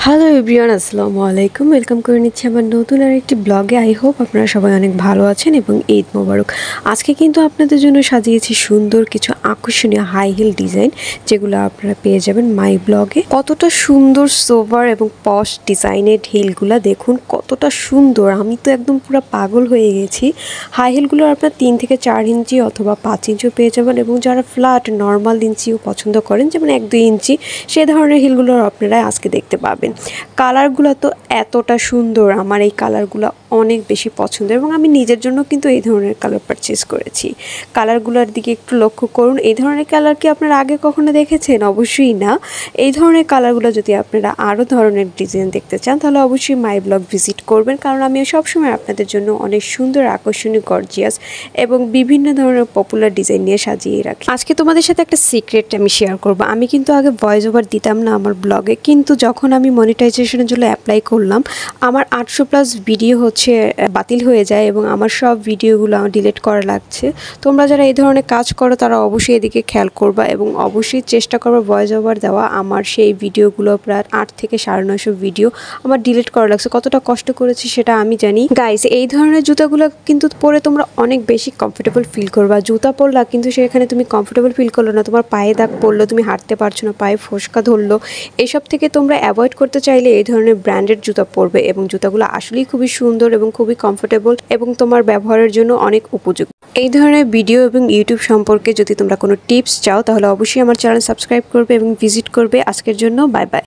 Hello everyone, আসসালামু আলাইকুম। Welcome করে নিচ্ছি আমার নতুন আরেকটি ব্লগে। আই হোপ আপনারা সবাই অনেক ভালো আছেন এবং ঈদ মোবারক। আজকে কিন্তু আপনাদের জন্য সাজিয়েছি সুন্দর কিছু আকর্ষণীয় হাই হিল ডিজাইন, যেগুলো আপনারা পেয়ে যাবেন মাই ব্লগে। কতটা সুন্দর সোভার এবং পশ ডিজাইনের হিলগুলো দেখুন, কতটা সুন্দর। আমি তো একদম পুরো পাগল হয়ে গেছি। হাই হিলগুলো আপনার 3 থেকে 4 ইঞ্চি অথবা 5 ইঞ্চিও পেয়ে যাবেন, এবং যারা ফ্ল্যাট নর্মাল ইঞ্চিও পছন্দ করেন, যেমন 1-2 ইঞ্চি, সে ধরনের হিলগুলো আপনারা আজকে দেখতে পাবেন। কালারগুলো তো এতটা সুন্দর, আমার এই কালারগুলো অনেক বেশি পছন্দ, এবং আমি নিজের জন্য কিন্তু এই ধরনের কালার পারচেজ করেছি। কালারগুলোর দিকে একটু লক্ষ্য করুন। এই ধরনের কালার কি আপনারা আগে কখনো দেখেছেন? অবশ্যই না। এই ধরনের কালারগুলো যদি আপনারা আরও ধরনের ডিজাইন দেখতে চান, তাহলে অবশ্যই মাই ব্লগ ভিজিট করবেন, কারণ আমি সবসময় আপনাদের জন্য অনেক সুন্দর, আকর্ষণীয়, গর্জিয়াস এবং বিভিন্ন ধরনের পপুলার ডিজাইন নিয়ে সাজিয়ে রাখি। আজকে তোমাদের সাথে একটা সিক্রেট আমি শেয়ার করব। আমি কিন্তু আগে ভয়েস ওভার দিতাম না আমার ব্লগে, কিন্তু যখন আমি মনিটাইজেশনের জন্য অ্যাপ্লাই করলাম, আমার 800+ ভিডিও বাতিল হয়ে যায়, এবং আমার সব ভিডিওগুলো আমার ডিলিট করা লাগছে। তোমরা যারা এই ধরনের কাজ করো, তারা অবশ্যই এদিকে খেয়াল করবা, এবং অবশ্যই চেষ্টা করবা ভয়েস ওভার দেওয়া। আমার সেই ভিডিওগুলো প্রায় 8 থেকে 950 ভিডিও আমার ডিলিট করা লাগছে। কতটা কষ্ট করেছি সেটা আমি জানি। গাইস, এই ধরনের জুতাগুলো কিন্তু পরে তোমরা অনেক বেশি কমফোর্টেবল ফিল করবা। জুতা পরলা কিন্তু সেখানে তুমি কমফোর্টেবল ফিল করলো না, তোমার পায়ে দাগ পড়লো, তুমি হাঁটতে পারছো না, পায়ে ফোসকা ধরলো। এসব থেকে তোমরা অ্যাভয়েড করতে চাইলে এই ধরনের ব্র্যান্ডেড জুতা পরবে, এবং জুতাগুলো আসলেই খুবই সুন্দর এবং খুবই কমফোর্টেবল, এবং তোমার ব্যবহারের জন্য অনেক উপযোগী। এই ধরনের ভিডিও এবং ইউটিউব সম্পর্কে যদি তোমরা কোনো টিপস চাও, তাহলে অবশ্যই আমার চ্যানেল সাবস্ক্রাইব করবে এবং ভিজিট করবে। আজকের জন্য বাই বাই।